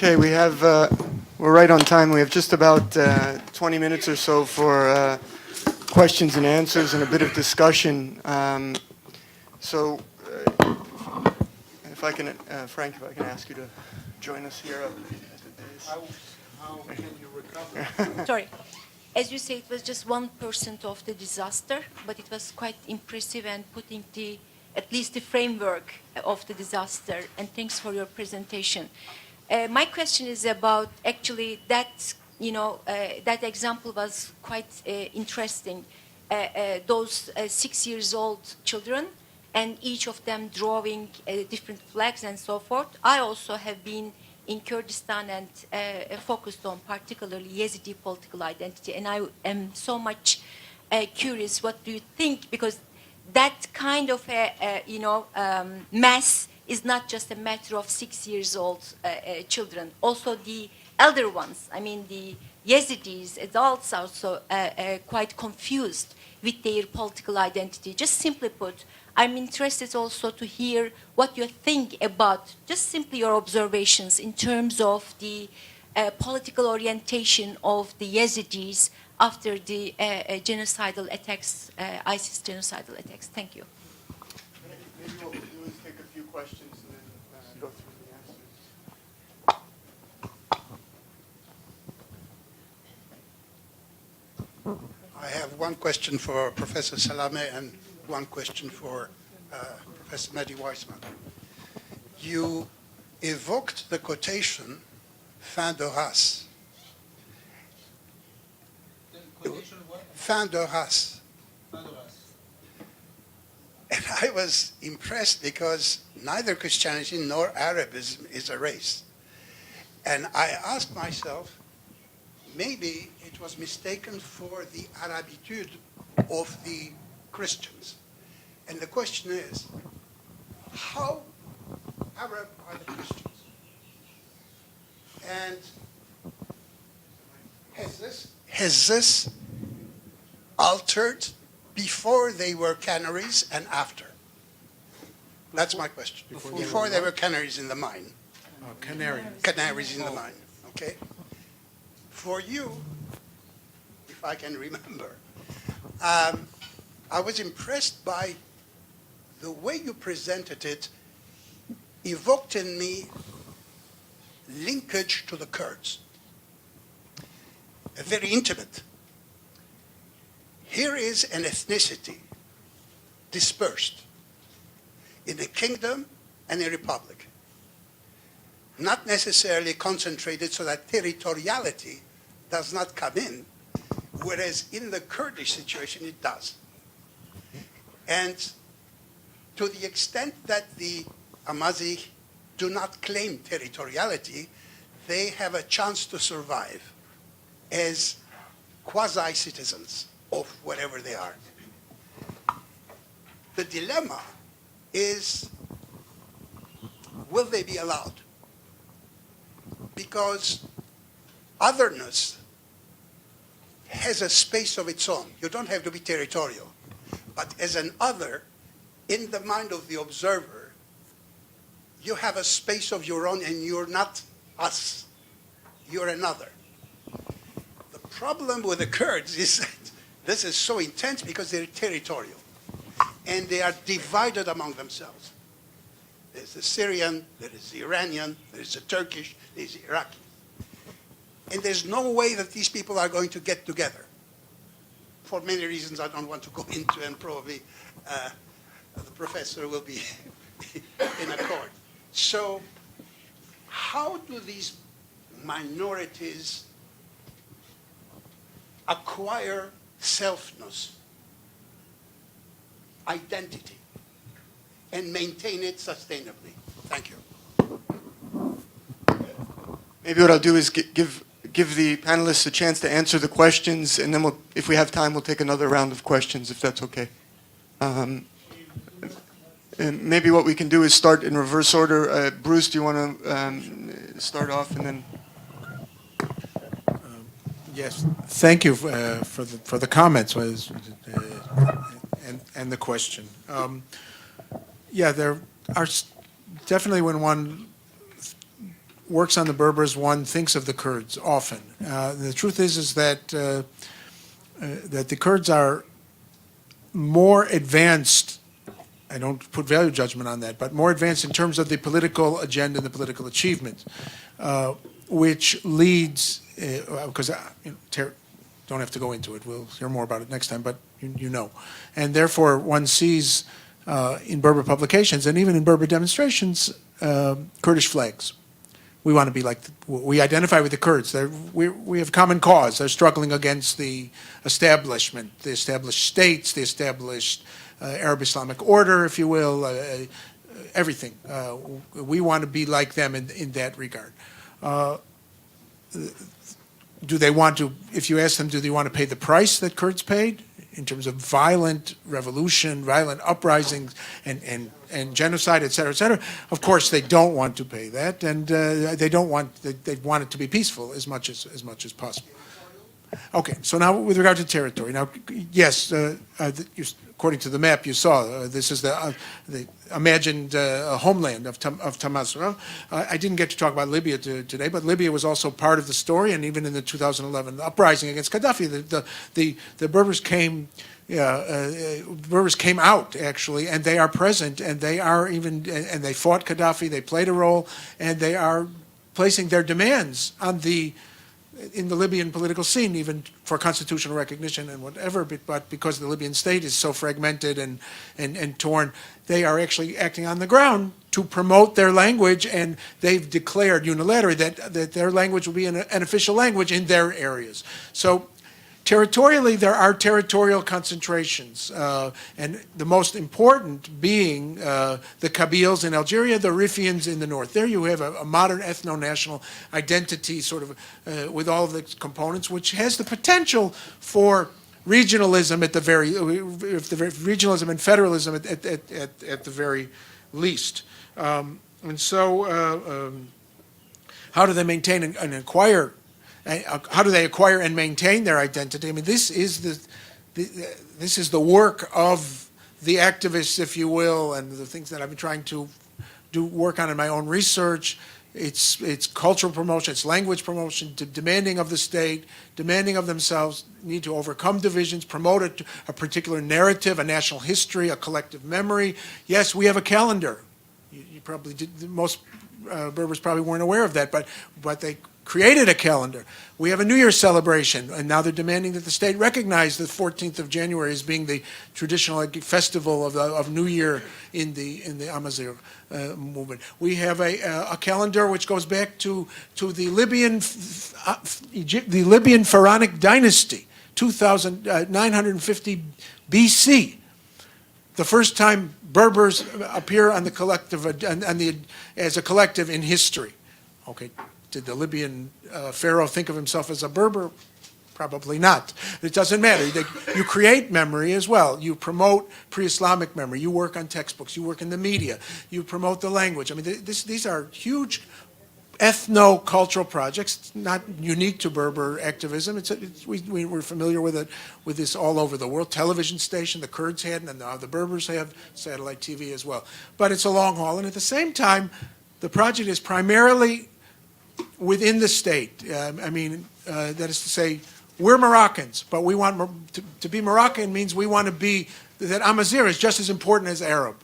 Okay, we're right on time. We have just about 20 minutes or so for questions and answers and a bit of discussion. So, if I can, Frank, if I can ask you to join us here at the dais. How can you recover? Sorry. As you say, it was just 1% of the disaster, but it was quite impressive and putting at least the framework of the disaster. And thanks for your presentation. My question is about actually that, that example was quite interesting. Those 6 years old children and each of them drawing different flags and so forth. I also have been in Kurdistan and focused on particularly Yazidi political identity. And I am so much curious, what do you think? Because that kind of mass is not just a matter of 6 years old children. Also the elder ones, I mean the Yazidis, adults are also quite confused with their political identity. Just simply put, I'm interested also to hear what you think about just simply your observations in terms of the political orientation of the Yazidis after the genocidal attacks, ISIS genocidal attacks. Thank you. Maybe what we'll do is take a few questions and then go through the answers. I have one question for Professor Salameh and one question for Professor Maddy-Weitzman. You evoked the quotation fin de race. Fin de race. And I was impressed because neither Christianity nor Arabism is a race. And I asked myself, maybe it was mistaken for the Arabitude of the Christians. And the question is, how Arab are the Christians? And has this altered before they were canaries and after? That's my question. Before they were canaries in the mine. Oh, canaries. Canaries in the mine, okay? For you, if I can remember, I was impressed by the way you presented it, evoked in me linkage to the Kurds. Very intimate. Here is an ethnicity dispersed in a kingdom and a republic, not necessarily concentrated so that territoriality does not come in, whereas in the Kurdish situation it does. And to the extent that the Amazigh do not claim territoriality, they have a chance to survive as quasi-citizens of whatever they are. The dilemma is, will they be allowed? Because otherness has a space of its own. You don't have to be territorial. But as an other, in the mind of the observer, you have a space of your own and you're not us. You're another. The problem with the Kurds is that this is so intense because they're territorial. And they are divided among themselves. There's the Syrian, there is the Iranian, there is the Turkish, there is the Iraqi. And there's no way that these people are going to get together. For many reasons I don't want to go into, and probably the professor will be in accord. So how do these minorities acquire selfness, identity, and maintain it sustainably? Thank you. Maybe what I'll do is give the panelists a chance to answer the questions, and then if we have time, we'll take another round of questions, if that's okay. And maybe what we can do is start in reverse order. Bruce, do you want to start off, and then? Yes, thank you for the comments and the question. Yeah, there are definitely, when one works on the Berbers, one thinks of the Kurds often. The truth is that the Kurds are more advanced. I don't put value judgment on that, but more advanced in terms of the political agenda and the political achievement, which leads, because don't have to go into it. We'll hear more about it next time, but you know. And therefore, one sees in Berber publications and even in Berber demonstrations, Kurdish flags. We want to be like, we identify with the Kurds. We have common cause. They're struggling against the establishment, the established states, the established Arab Islamic order, if you will, everything. We want to be like them in that regard. Do they want to, if you ask them, do they want to pay the price that Kurds paid in terms of violent revolution, violent uprisings, and genocide, et cetera, et cetera? Of course, they don't want to pay that, and they want it to be peaceful as much as possible. Okay, so now with regard to territory, now yes, according to the map you saw, this is the imagined homeland of Tamasra. I didn't get to talk about Libya today, but Libya was also part of the story, and even in the 2011 uprising against Gaddafi, the Berbers came. Berbers came out actually, and they are present, and they are even, and they fought Gaddafi. They played a role, and they are placing their demands on in the Libyan political scene, even for constitutional recognition and whatever, but because the Libyan state is so fragmented and torn, they are actually acting on the ground to promote their language, and they've declared unilaterally that their language will be an official language in their areas. So territorially, there are territorial concentrations, and the most important being the Kabyles in Algeria, the Rifians in the north. There you have a modern ethno-national identity, sort of with all of the components, which has the potential for regionalism at the regionalism and federalism at the very least. And so, how do they maintain and acquire? How do they acquire and maintain their identity? I mean, this is the work of the activists, if you will, and the things that I've been trying to work on in my own research. It's cultural promotion, it's language promotion, demanding of the state, demanding of themselves, need to overcome divisions, promote a particular narrative, a national history, a collective memory. Yes, we have a calendar. You probably did. Most Berbers probably weren't aware of that, but they created a calendar. We have a New Year's celebration, and now they're demanding that the state recognize the 14th of January as being the traditional festival of New Year in the Amazigh movement. We have a calendar which goes back to the Libyan Pharaonic dynasty, 950 BC. The first time Berbers appear on the collective as a collective in history. Okay. Did the Libyan pharaoh think of himself as a Berber? Probably not. It doesn't matter. You create memory as well. You promote pre-Islamic memory. You work on textbooks. You work in the media. You promote the language. I mean, these are huge ethno-cultural projects, not unique to Berber activism. We're familiar with it, with this all over the world. Television station, the Kurds had, and now the Berbers have satellite TV as well. But it's a long haul, and at the same time, the project is primarily within the state. That is to say, we're Moroccans, but we want to be Moroccan means we want to be, that Amazigh is just as important as Arab.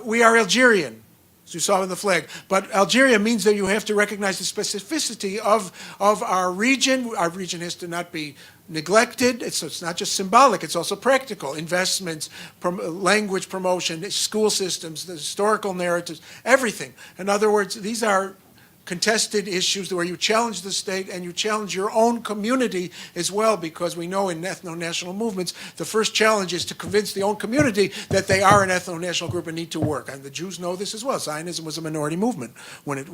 We are Algerian, as you saw in the flag, but Algeria means that you have to recognize the specificity of our region. Our region has to not be neglected. It's not just symbolic, it's also practical. Investments, language promotion, school systems, the historical narratives, everything. In other words, these are contested issues where you challenge the state and you challenge your own community as well, because we know in ethno-national movements, the first challenge is to convince the own community that they are an ethno-national group and need to work. And the Jews know this as well. Zionism was a minority movement when it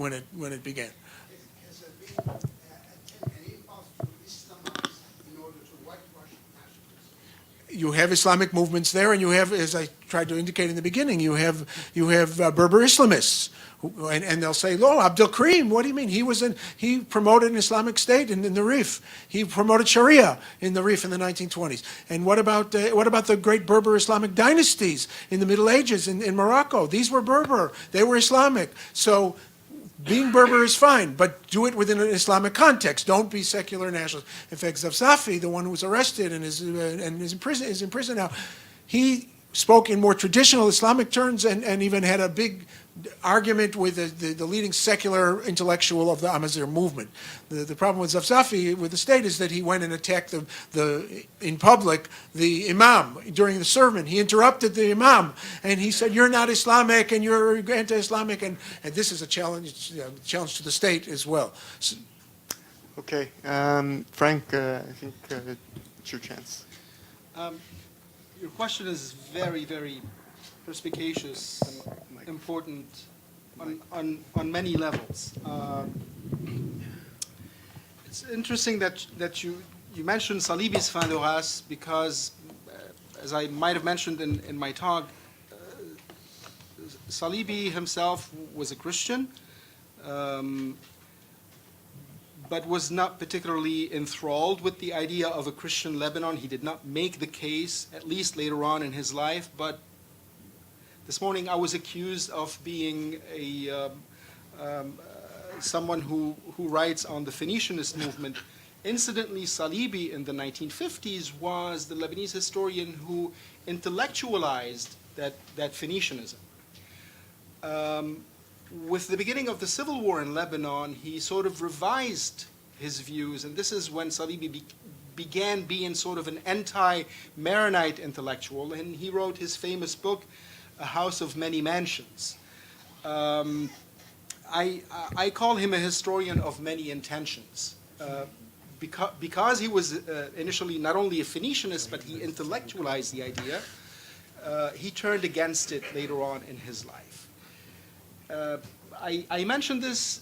began. Has there been an impulse to Islamize in order to whitewash nationalism? You have Islamic movements there, and you have, as I tried to indicate in the beginning, you have Berber Islamists. And they'll say, "Oh, Abdul Karim, what do you mean? He promoted an Islamic state in the Rif. He promoted Sharia in the Rif in the 1920s. And what about the great Berber Islamic dynasties in the Middle Ages in Morocco? These were Berber. They were Islamic. So being Berber is fine, but do it within an Islamic context. Don't be secular nationalist. In fact, Zafzafi, the one who was arrested and is in prison now, he spoke in more traditional Islamic terms and even had a big argument with the leading secular intellectual of the Amazigh movement. The problem with Zafzafi, with the state, is that he went and attacked in public the imam during the sermon. He interrupted the imam, and he said, "You're not Islamic, and you're anti-Islamic," and this is a challenge to the state as well. So, Okay, Frank, I think it's your chance. Your question is very, very perspicacious and important on many levels. It's interesting that you mentioned Salibi's fin de race because, as I might have mentioned in my talk, Salibi himself was a Christian, but was not particularly enthralled with the idea of a Christian Lebanon. He did not make the case, at least later on in his life. But this morning I was accused of being someone who writes on the Phoenicianist movement. Incidentally, Salibi in the 1950s was the Lebanese historian who intellectualized that Phoenicianism. With the beginning of the civil war in Lebanon, he sort of revised his views, and this is when Salibi began being sort of an anti-Maronite intellectual, and he wrote his famous book, A House of Many Mansions. I call him a historian of many intentions, because he was initially not only a Phoenicianist, but he intellectualized the idea. He turned against it later on in his life. I mention this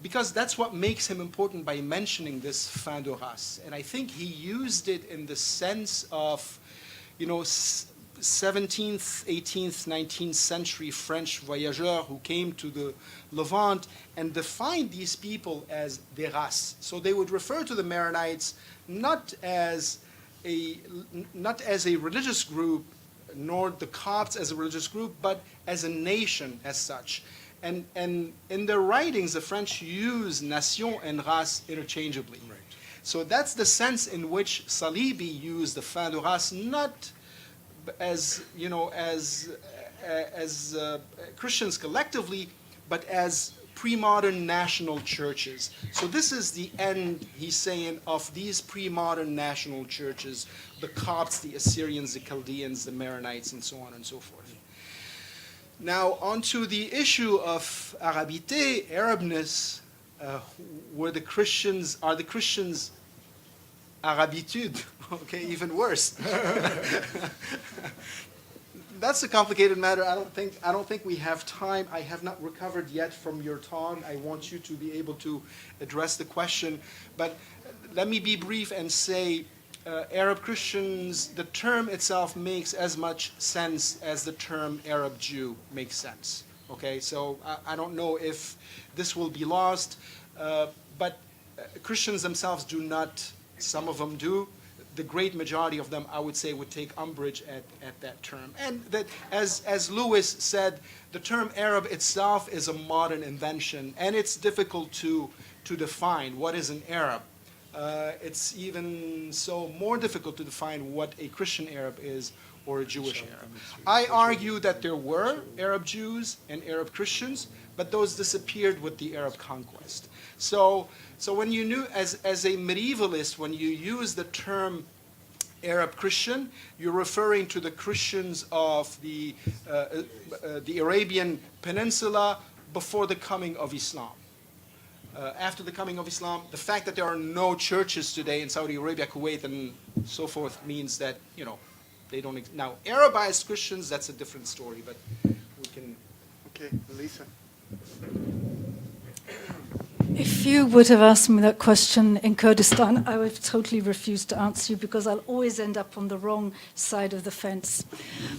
because that's what makes him important by mentioning this fin de race. And I think he used it in the sense of, 17th, 18th, 19th century French voyageurs who came to the Levant and defined these people as des races. So they would refer to the Maronites not as a religious group, nor the Copts as a religious group, but as a nation as such. And in their writings, the French use nation and race interchangeably. Right. So that's the sense in which Salibi used the fin de race, not as Christians collectively, but as pre-modern national churches. So this is the end, he's saying, of these pre-modern national churches: the Copts, the Assyrians, the Chaldeans, the Maronites, and so on and so forth. Now, onto the issue of Arabité, Arabness, are the Christians Arabitude? Okay, even worse. That's a complicated matter. I don't think we have time. I have not recovered yet from your talk. I want you to be able to address the question, but let me be brief and say, Arab Christians, the term itself makes as much sense as the term Arab Jew makes sense. Okay, so I don't know if this will be lost, but Christians themselves do not, some of them do. The great majority of them, I would say, would take umbrage at that term. And that, as Lewis said, the term Arab itself is a modern invention, and it's difficult to define what is an Arab. It's even so more difficult to define what a Christian Arab is or a Jewish Arab. I argue that there were Arab Jews and Arab Christians, but those disappeared with the Arab conquest. So when you knew, as a medievalist, when you use the term Arab Christian, you're referring to the Christians of the Arabian Peninsula before the coming of Islam. After the coming of Islam, the fact that there are no churches today in Saudi Arabia, Kuwait, and so forth means that, they don't. Now, Arabized Christians, that's a different story, but we can. Okay, Lisa. If you would have asked me that question in Kurdistan, I would have totally refused to answer you because I'll always end up on the wrong side of the fence.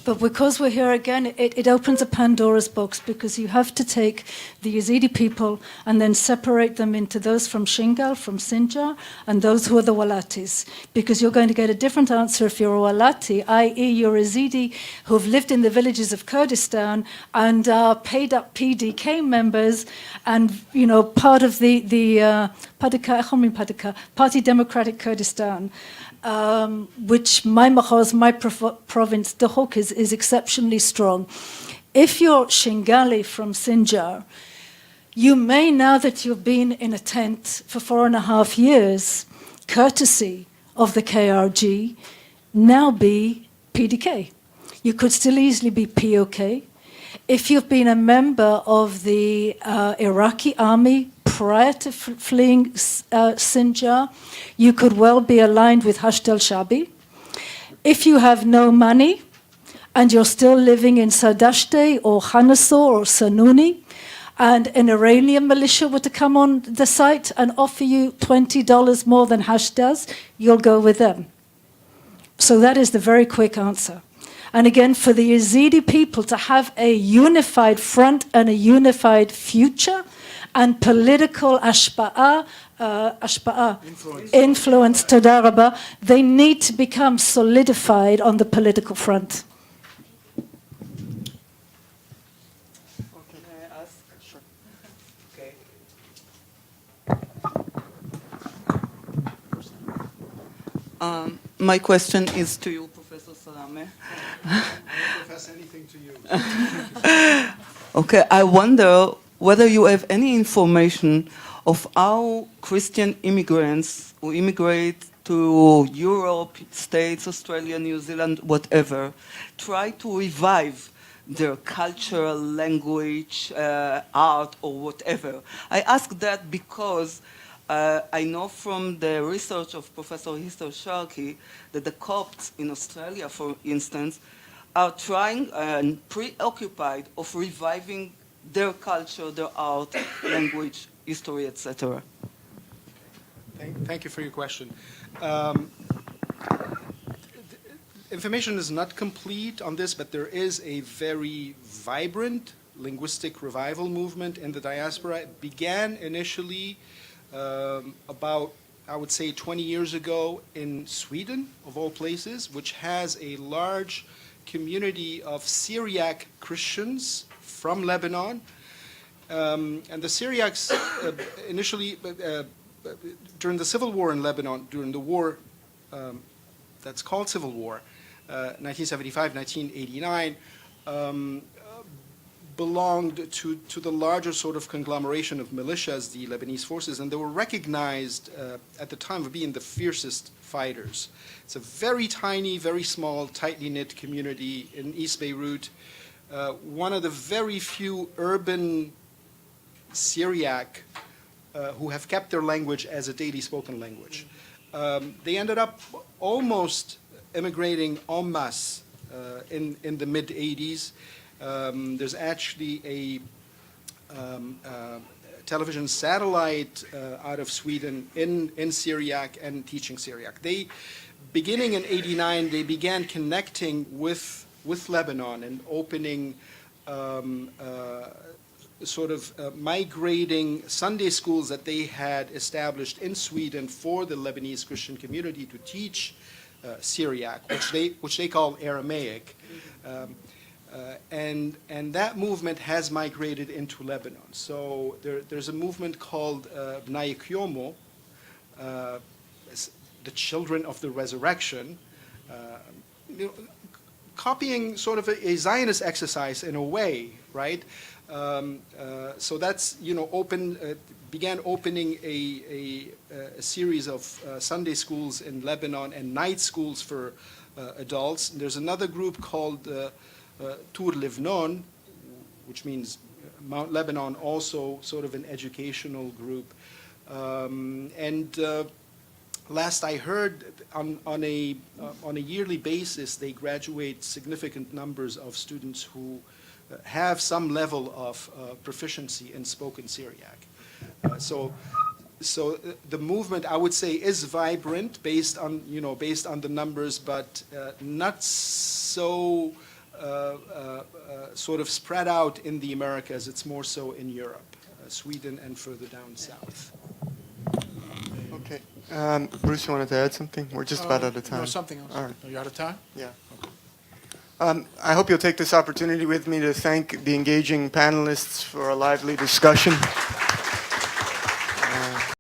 But because we're here again, it opens a Pandora's box because you have to take the Yazidi people and then separate them into those from Shingal, from Sinjar, and those who are the Walatis. Because you're going to get a different answer if you're a Walati, i.e. you're a Yazidi who've lived in the villages of Kurdistan and are paid up PDK members and, you know, part of the Party Democratic Kurdistan, which my mahaz, my province, the Hawk, is exceptionally strong. If you're Shingali from Sinjar, you may, now that you've been in a tent for 4.5 years, courtesy of the KRG, now be PDK. You could still easily be POK. If you've been a member of the Iraqi army prior to fleeing Sinjar, you could well be aligned with Hashd al-Shabi. If you have no money and you're still living in Sadashte or Khanasor or Sanuni, and an Iranian militia were to come on the site and offer you $20 more than Hashd does, you'll go with them. So that is the very quick answer. And again, for the Yazidi people to have a unified front and a unified future and political influence, Toda Rabba, they need to become solidified on the political front. My question is to you, Professor Salameh. I don't profess anything to you. Okay, I wonder whether you have any information of how Christian immigrants who immigrate to Europe, States, Australia, New Zealand, whatever, try to revive their culture, language, art, or whatever. I ask that because I know from the research of Professor Histo Sharkey that the Copts in Australia, for instance, are trying and preoccupied of reviving their culture, their art, language, history, etc. Thank you for your question. Information is not complete on this, but there is a very vibrant linguistic revival movement in the diaspora. It began initially about, I would say, 20 years ago in Sweden, of all places, which has a large community of Syriac Christians from Lebanon. And the Syriacs initially, during the civil war in Lebanon, during the war that's called Civil War, 1975, 1989, belonged to the larger sort of conglomeration of militias, the Lebanese forces, and they were recognized at the time of being the fiercest fighters. It's a very tiny, very small, tightly knit community in East Beirut. One of the very few urban Syriac who have kept their language as a daily spoken language. They ended up almost immigrating en masse in the mid-'80s. There's actually a television satellite out of Sweden in Syriac and teaching Syriac. Beginning in '89, they began connecting with Lebanon and opening migrating Sunday schools that they had established in Sweden for the Lebanese Christian community to teach Syriac, which they call Aramaic. And that movement has migrated into Lebanon. So there's a movement called Bnai Kyomo, the children of the resurrection, copying sort of a Zionist exercise in a way, right? So that's, began opening a series of Sunday schools in Lebanon and night schools for adults. And there's another group called Tur Livnon, which means Mount Lebanon, also sort of an educational group. Last I heard, on a yearly basis, they graduate significant numbers of students who have some level of proficiency in spoken Syriac. So the movement, I would say, is vibrant based on, based on the numbers, but not so sort of spread out in the Americas. It's more so in Europe, Sweden, and further down south. Okay. Bruce, you wanted to add something? We're just about out of time. No, something else. All right. Are you out of time? Yeah. I hope you'll take this opportunity with me to thank the engaging panelists for a lively discussion.